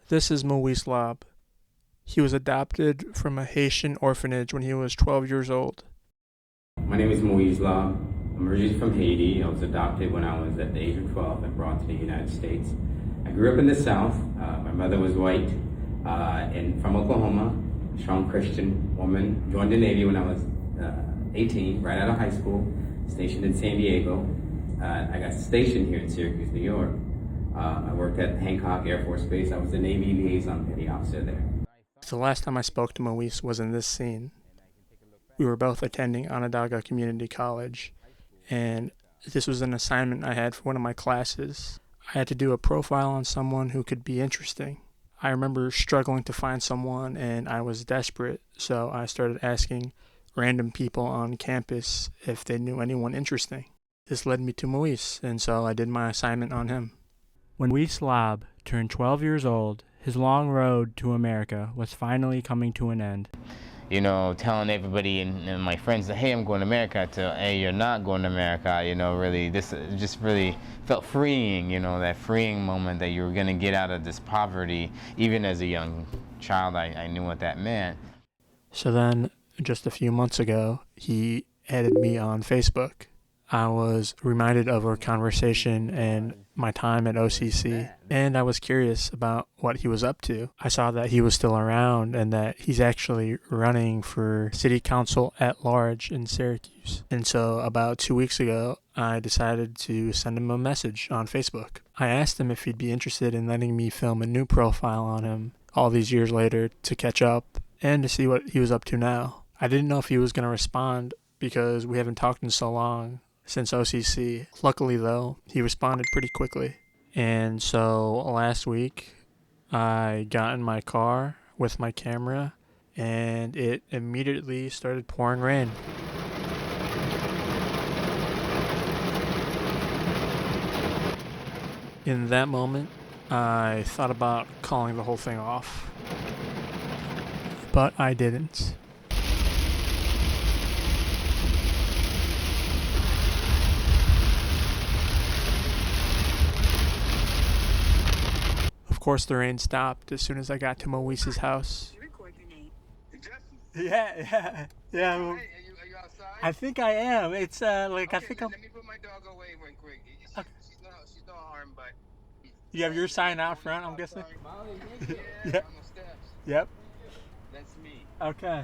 This is Moise Laub. He was adopted from a Haitian orphanage when he was 12 years old. My name is Moise Laub. I'm originally from Haiti. I was adopted when I was at the age of 12 and brought to the United States. I grew up in the South. My mother was white and from Oklahoma, a strong Christian woman. Joined the Navy when I was 18, right out of high school, stationed in San Diego. I got stationed here in Syracuse, New York. I worked at Hancock Air Force Base. I was the Navy liaison petty officer there. The last time I spoke to Moise was in this scene. We were both attending Onondaga Community College, and this was an assignment I had for one of my classes. I had to do a profile on someone who could be interesting. I remember struggling to find someone, and I was desperate, so I started asking random people on campus if they knew anyone interesting. This led me to Moise, and so I did my assignment on him. When Moise Laub turned 12 years old, his long road to America was finally coming to an end. You know, telling everybody and my friends that, hey, I'm going to America, to, hey, you're not going to America, you know, really, this just really felt freeing, you know, that freeing moment that you were going to get out of this poverty. Even as a young child, I knew what that meant. So then, just a few months ago, he added me on Facebook. I was reminded of our conversation and my time at OCC, and I was curious about what he was up to. I saw that he was still around and that he's actually running for city council at large in Syracuse. And so about 2 weeks ago, I decided to send him a message on Facebook. I asked him if he'd be interested in letting me film a new profile on him all these years later to catch up and to see what he was up to now. I didn't know if he was going to respond because we haven't talked in so long since OCC. Luckily, though, he responded pretty quickly. And so last week, I got in my car with my camera, and it immediately started pouring rain. In that moment, I thought about calling the whole thing off, but I didn't. Of course, the rain stopped as soon as I got to Moise's house. Yeah. Are you outside? I think I am. It's I think I'm. Let me put my dog away real quick. Okay. She's no harm, but. You have your sign out front, I'm guessing. Yeah, Yeah. on the steps. Yep. That's me. Okay.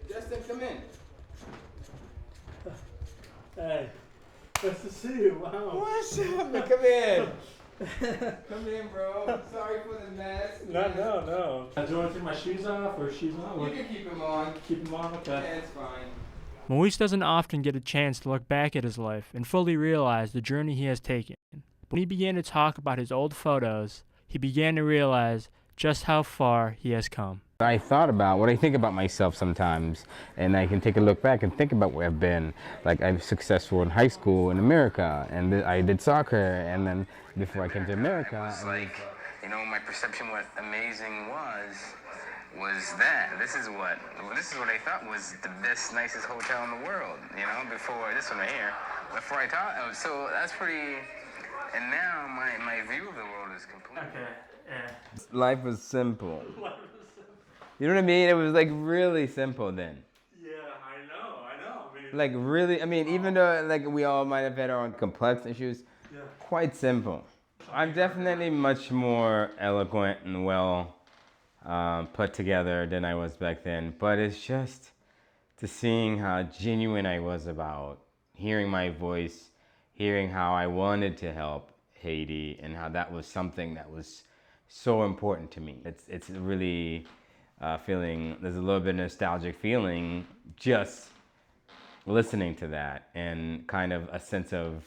Justin, come in. Hey, nice to see you. Wow. What's up? Come in. Come in, bro. Sorry for the mess. No. Do you want to take my shoes off or shoes on? You can keep them on. Keep them on. Yeah, Okay. it's fine. Moise doesn't often get a chance to look back at his life and fully realize the journey he has taken. When he began to talk about his old photos, he began to realize just how far he has come. I thought about what I think about myself sometimes, and I can take a look back and think about where I've been. Like, I'm successful in high school in America, and I did soccer, and then before I came to America. It was like, you know, my perception what amazing was that. This is what I thought was the best, nicest hotel in the world, you know, before this one right here. Before I thought, so that's pretty, and now my view of the world is completely. Okay. Yeah. Life was simple. You know what I mean? It was like really simple then. Yeah, I know. Like really, I mean, even though like we all might have had our own complex issues, quite simple. I'm definitely much more eloquent and well put together than I was back then. But it's just to seeing how genuine I was about hearing my voice, hearing how I wanted to help Haiti, and how that was something that was so important to me. It's really feeling, there's a little bit of nostalgic feeling just listening to that, and kind of a sense of,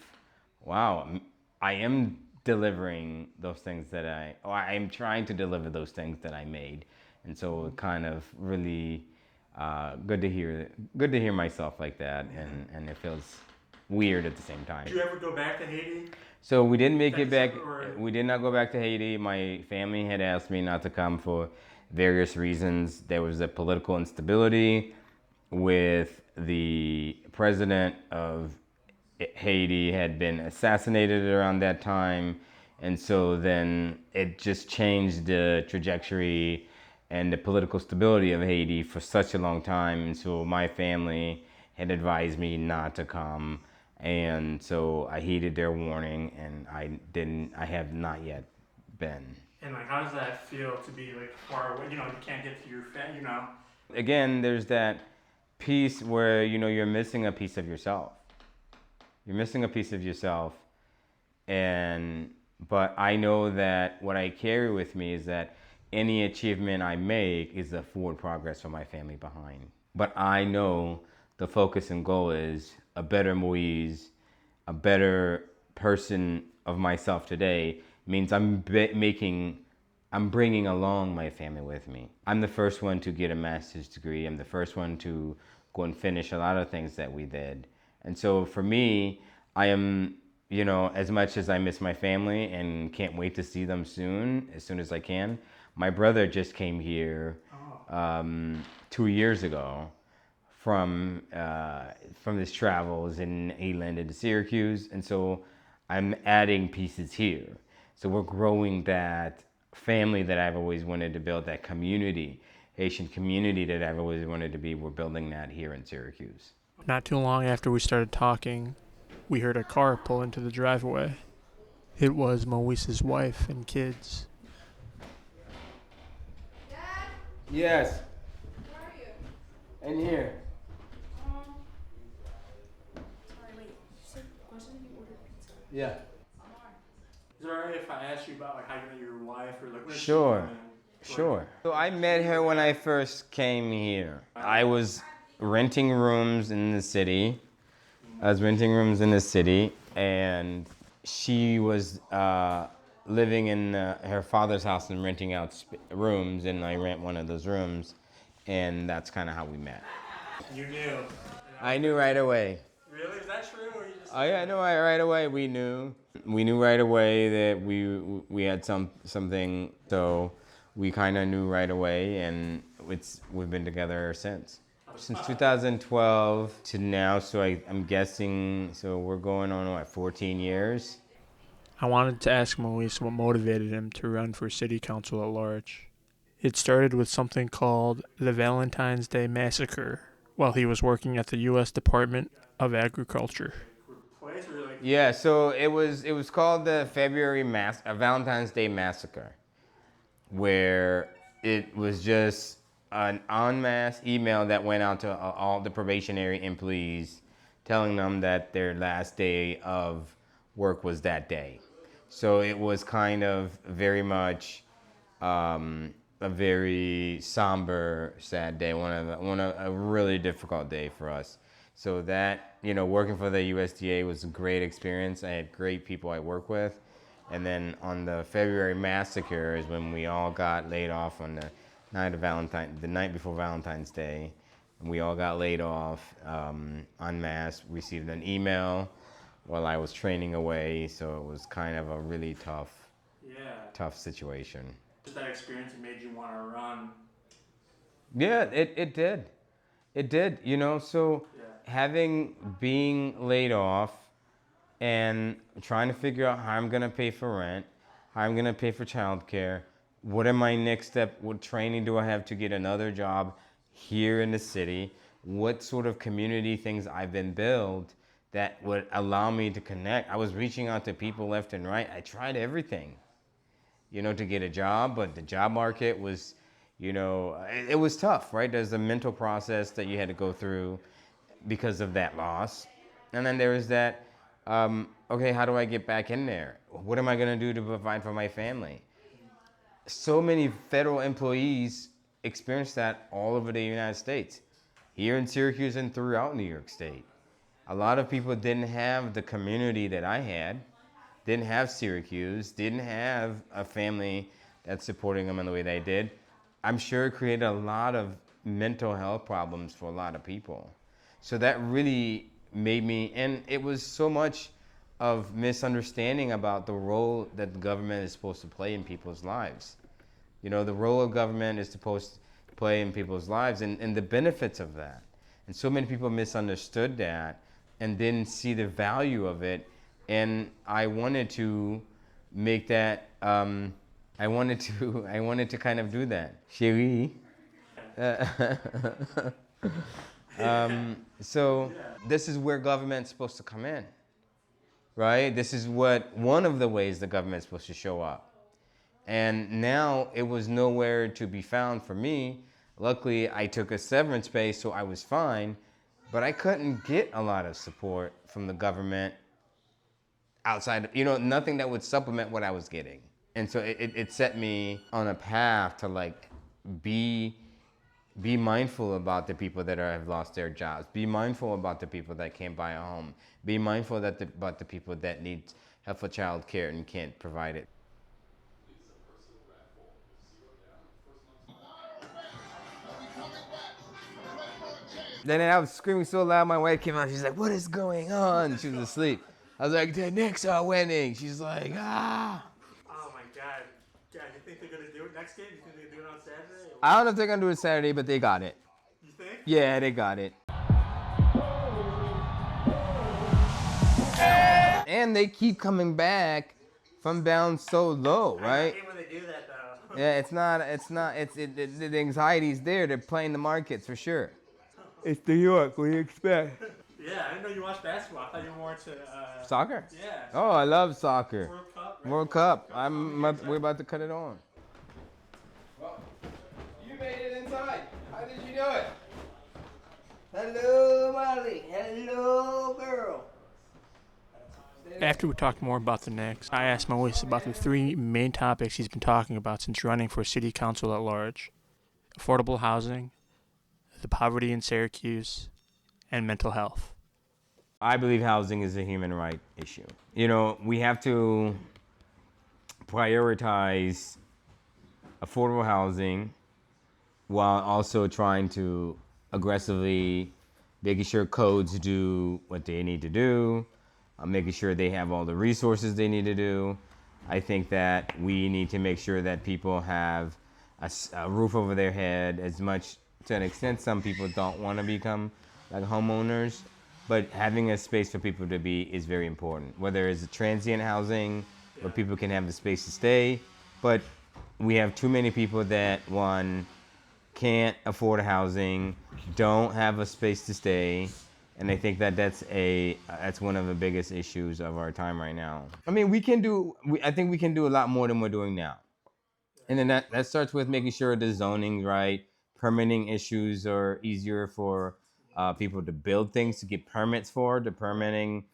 wow, I am delivering those things that I am trying to deliver those things that I made. And so kind of really good to hear myself like that, and it feels weird at the same time. Did you ever go back to Haiti? So we didn't make it back. Or- We did not go back to Haiti. My family had asked me not to come for various reasons. There was a political instability with the president of Haiti had been assassinated around that time. And so then it just changed the trajectory and the political stability of Haiti for such a long time. And so my family had advised me not to come. And so I heeded their warning, and I have not yet been. And like, how does that feel to be like far away? You know, you can't get to your family. You know. Again, there's that piece where, you're missing a piece of yourself. You're missing a piece of yourself. But I know that what I carry with me is that any achievement I make is a forward progress for my family behind. But I know the focus and goal is a better Moise, a better person of myself today means I'm bringing along my family with me. I'm the first one to get a master's degree. I'm the first one to go and finish a lot of things that we did. And so for me, I am, as much as I miss my family and can't wait to see them as soon as I can. My brother just came here 2 years ago from his travels, and he landed in Syracuse. And so I'm adding pieces here. So we're growing that family that I've always wanted to build, that community, Haitian community that I've always wanted to be. We're building that here in Syracuse. Not too long after we started talking, we heard a car pull into the driveway. It was Moise's wife and kids. Dad, Yes, where are you? in here. Sorry, wait. You said question you ordered pizza. Yeah. Is it alright if I ask you about like how you met your wife or like? Sure. So I met her when I first came here. I was renting rooms in the city. And she was living in her father's house and renting out rooms, and I rent one of those rooms, and that's kind of how we met. You knew. I knew right away. Really? Is that true? Or you just? Oh yeah, I know right away. We knew right away that we had something. So we kind of knew right away, and we've been together ever since 2012 to now. So I'm guessing. So we're going on 14 years. I wanted to ask Moise what motivated him to run for city council at large. It started with something called the Valentine's Day Massacre while he was working at the U.S. Department of Agriculture. Yeah, so it was called the Valentine's Day Massacre, where it was just an en masse email that went out to all the probationary employees telling them that their last day of work was that day. So it was kind of very much a very somber, sad day, a really difficult day for us. So that, working for the USDA was a great experience. I had great people I work with. And then on the February massacre is when we all got laid off on the night before Valentine's Day. And we all got laid off en masse, received an email while I was training away. So it was kind of a really tough situation. Just that experience that made you want to run. Yeah, it did. It did, so being laid off and trying to figure out how I'm going to pay for rent, how I'm going to pay for childcare, what are my next step, what training do I have to get another job here in the city, what sort of community things I've been built that would allow me to connect. I was reaching out to people left and right. I tried everything, to get a job, but the job market was, it was tough, right? There's a mental process that you had to go through because of that loss. And then there was that, okay, how do I get back in there? What am I going to do to provide for my family? So many federal employees experience that all over the United States, here in Syracuse and throughout New York State. A lot of people didn't have the community that I had, didn't have Syracuse, didn't have a family that's supporting them in the way they did. I'm sure it created a lot of mental health problems for a lot of people. So that really made me, and it was so much of misunderstanding about the role that the government is supposed to play in people's lives. The role of government is supposed to play in people's lives and the benefits of that. And so many people misunderstood that and didn't see the value of it. And I wanted to make that, I wanted to kind of do that. Chérie. So this is where government's supposed to come in, right? This is one of the ways the government's supposed to show up. And now it was nowhere to be found for me. Luckily, I took a severance pay, so I was fine. But I couldn't get a lot of support from the government outside, nothing that would supplement what I was getting. And so it set me on a path to like be mindful about the people that have lost their jobs. Be mindful about the people that can't buy a home. Be mindful about the people that need helpful child care and can't provide it. Then I was screaming so loud, my wife came out. She's like, "What is going on?" She was asleep. I was like, "The Knicks are winning." She's like, "Ah." Oh my God. God, you think they're gonna do it next game? You think they're gonna do it on Saturday? I don't know if they're gonna do it Saturday, but they got it. You think? Yeah, they got it. And they keep coming back from down so low, right? I hate when they do that though. Yeah, the anxiety's there. They're playing the markets for sure. It's New York. What do you expect? Yeah, I didn't know you watched basketball. I thought you were more into Soccer? yeah. Oh, I love soccer. World Cup. Right? World Cup. We're about to cut it on. Well, you made it inside. How did you do it? Hello, Molly. Hello, girl. After we talked more about the Knicks, I asked Moise about the three main topics he's been talking about since running for city council at large: affordable housing, the poverty in Syracuse, and mental health. I believe housing is a human right issue. We have to prioritize affordable housing while also trying to aggressively making sure codes do what they need to do, making sure they have all the resources they need to do. I think that we need to make sure that people have a roof over their head. As much to an extent, some people don't want to become like homeowners, but having a space for people to be is very important. Whether it's a transient housing where people can have a space to stay, but we have too many people that, one, can't afford housing, don't have a space to stay, and I think that that's one of the biggest issues of our time right now. I mean, I think we can do a lot more than we're doing now. And then that starts with making sure the zoning's right, permitting issues are easier for people to build things, to get permits for. The permitting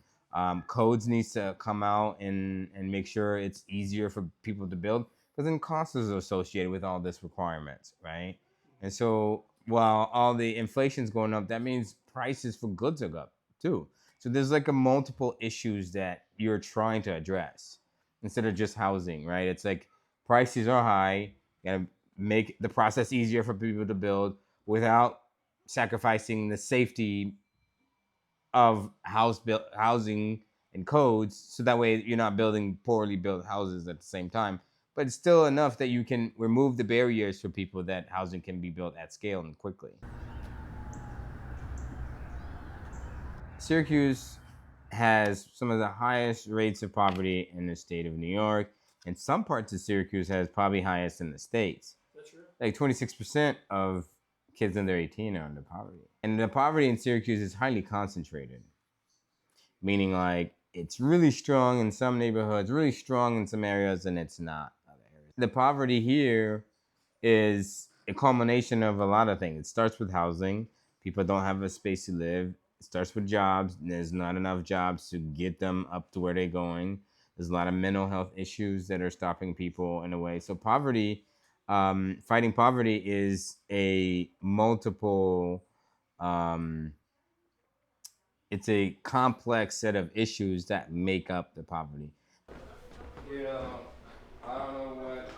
codes needs to come out and make sure it's easier for people to build, because then costs are associated with all this requirements, right? And so while all the inflation's going up, that means prices for goods are up too. So there's like a multiple issues that you're trying to address instead of just housing, right? It's like prices are high, you gotta make the process easier for people to build without sacrificing the safety of housing and codes, so that way you're not building poorly built houses at the same time. But it's still enough that you can remove the barriers for people that housing can be built at scale and quickly. Syracuse has some of the highest rates of poverty in the state of New York, and some parts of Syracuse has probably highest in the states. That's true. Like 26% of kids under 18 are under poverty. And the poverty in Syracuse is highly concentrated, meaning like it's really strong in some neighborhoods, really strong in some areas, and it's not other areas. The poverty here is a culmination of a lot of things. It starts with housing. People don't have a space to live. It starts with jobs. There's not enough jobs to get them up to where they're going. There's a lot of mental health issues that are stopping people in a way. So poverty, fighting poverty is a multiple, it's a complex set of issues that make up the poverty. I don't know what.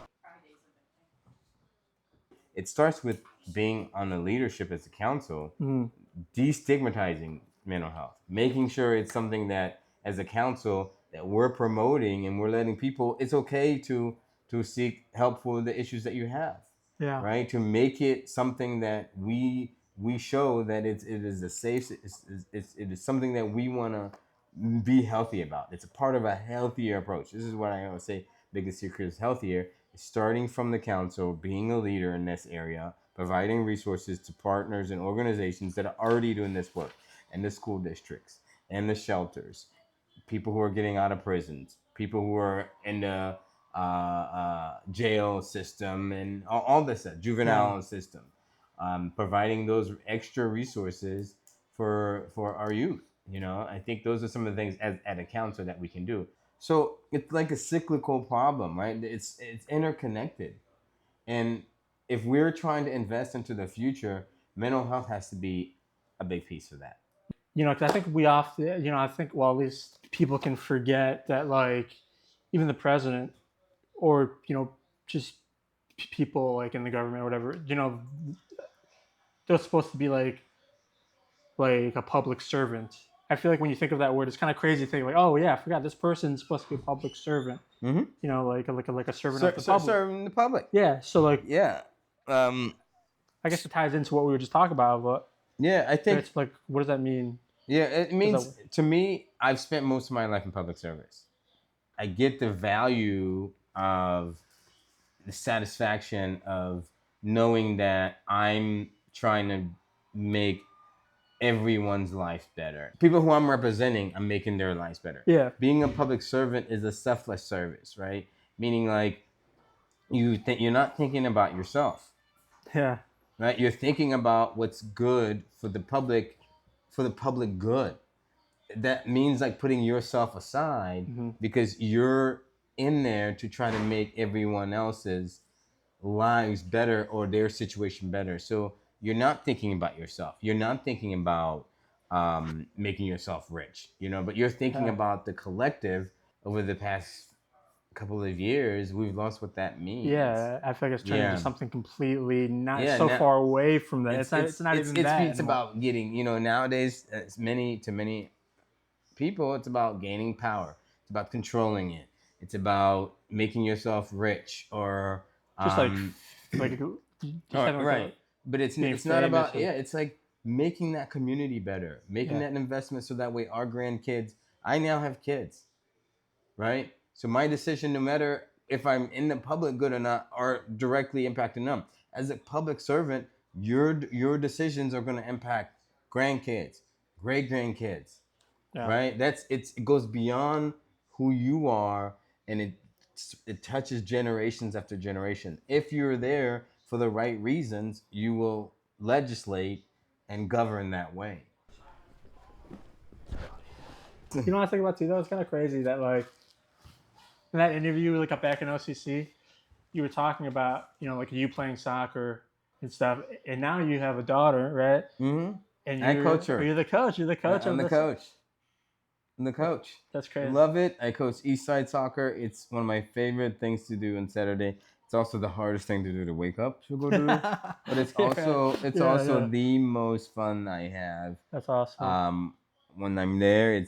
It starts with being on the leadership as a council, destigmatizing mental health, making sure it's something that as a council that we're promoting and we're letting people, it's okay to seek help for the issues that you have. Yeah. Right? To make it something that we we show that it is a safe, it is something that we want to be healthy about. It's a part of a healthier approach. This is what I always say, biggest secret is healthier. Starting from the council, being a leader in this area, providing resources to partners and organizations that are already doing this work, and the school districts and the shelters, people who are getting out of prisons, people who are in the jail system, and all this stuff, juvenile system, providing those extra resources for our youth. You know, I think those are some of the things at a council that we can do. So it's like a cyclical problem, right? It's interconnected, and if we're trying to invest into the future, mental health has to be a big piece of that. You know, because I think we often, you know, I think, well, at least people can forget that, like, even the president or, you know, just people like in the government or whatever, you know, they're supposed to be like a public servant. I feel like when you think of that word, it's kind of crazy to think like, oh yeah, I forgot this person's supposed to be a public servant. Mm-hmm. You know, like a servant of the public. Serving the public. Yeah. So like, Yeah. I guess it ties into what we were just talking about, but Yeah, I think. it's like, what does that mean? Yeah, it means that- to me, I've spent most of my life in public service. I get the value of the satisfaction of knowing that I'm trying to make everyone's life better. People who I'm representing, I'm making their lives better. Yeah. Being a public servant is a selfless service, right? Meaning like you're not thinking about yourself, Yeah. right? You're thinking about what's good for the public good. That means like putting yourself aside because you're in there to try to make everyone else's lives better or their situation better. So you're not thinking about yourself. You're not thinking about making yourself rich, you know, but you're thinking about the collective. Over the past couple of years, we've lost what that means. Yeah, I feel like it's turned Yeah. into something completely not Yeah, so now- far away from that. It's not even that. It's about getting, you know, nowadays, many people, it's about gaining power. It's about controlling it. It's about making yourself rich or just like having like right. But it's being not about famous and- it's like making that community better, making that investment so that way our grandkids. I now have kids, right? So my decision, no matter if I'm in the public good or not, are directly impacting them. As a public servant, your decisions are going to impact grandkids, great grandkids, right? It goes beyond who you are, and it touches generations after generation. If you're there for the right reasons, you will legislate and govern that way. You know what I think about too? That was kind of crazy that like in that interview, like up back in OCC, you were talking about, you know, like you playing soccer and stuff, and now you have a daughter, right? Mm-hmm. And I coach her. You're the coach. You're the coach. I'm of the this. coach. I'm the coach. That's crazy. Love it. I coach Eastside Soccer. It's one of my favorite things to do on Saturday. It's also the hardest thing to do to wake up to go do. But it's also the most fun I have. That's awesome. When I'm there,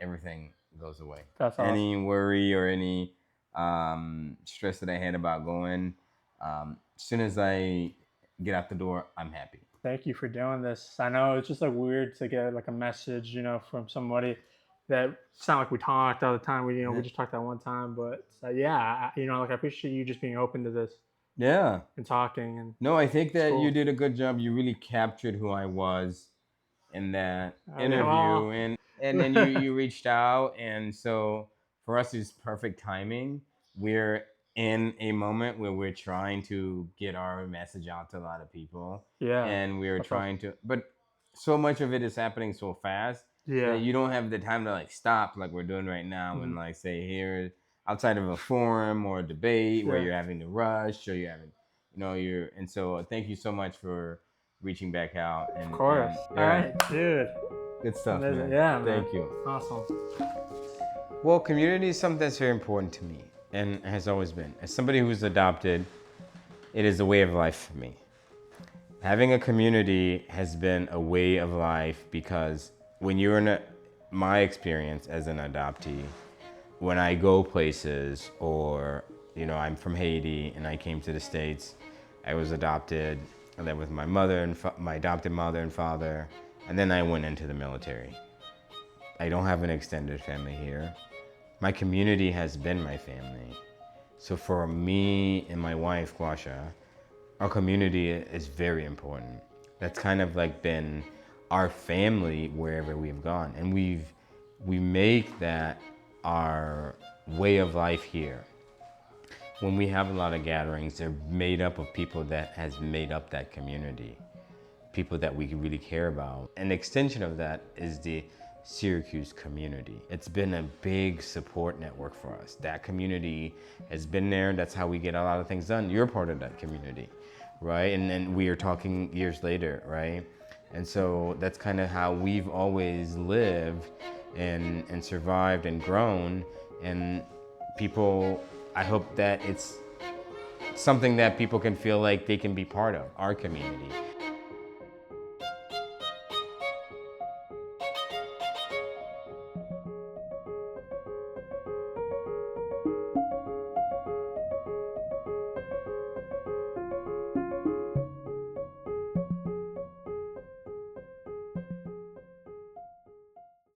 everything goes away. That's awesome. Any worry or any stress that I had about going, as soon as I get out the door, I'm happy. Thank you for doing this. I know it's just like weird to get like a message, you know, from somebody that it's not like we talked all the time. We just talked that one time, but I appreciate you just being open to this. Yeah. And talking and. No, I think that cool. you did a good job. You really captured who I was in that interview, well. and then you reached out, and so for us it's perfect timing. We're in a moment where we're trying to get our message out to a lot of people. Yeah. And we're trying to, but so much of it is happening so fast. Yeah. That you don't have the time to like stop like we're doing right now and like say here outside of a forum or a debate where you're having to rush or you're having, and so thank you so much for reaching back out. And, of course. All right, dude. Good stuff, man. Yeah, Thank you. Awesome. Well, community is something that's very important to me and has always been. As somebody who's adopted, it is a way of life for me. Having a community has been a way of life because when you're in my experience as an adoptee, when I go places or, I'm from Haiti and I came to the States, I was adopted. And then with my mother and my adopted mother and father, and then I went into the military. I don't have an extended family here. My community has been my family. So for me and my wife, Guasha, our community is very important. That's kind of like been our family wherever we've gone. And we make that our way of life here. When we have a lot of gatherings, they're made up of people that has made up that community, people that we really care about. An extension of that is the Syracuse community. It's been a big support network for us. That community has been there. That's how we get a lot of things done. You're part of that community, right? And then we are talking years later, right? And so that's kind of how we've always lived and survived and grown. And people, I hope that it's something that people can feel like they can be part of, our community.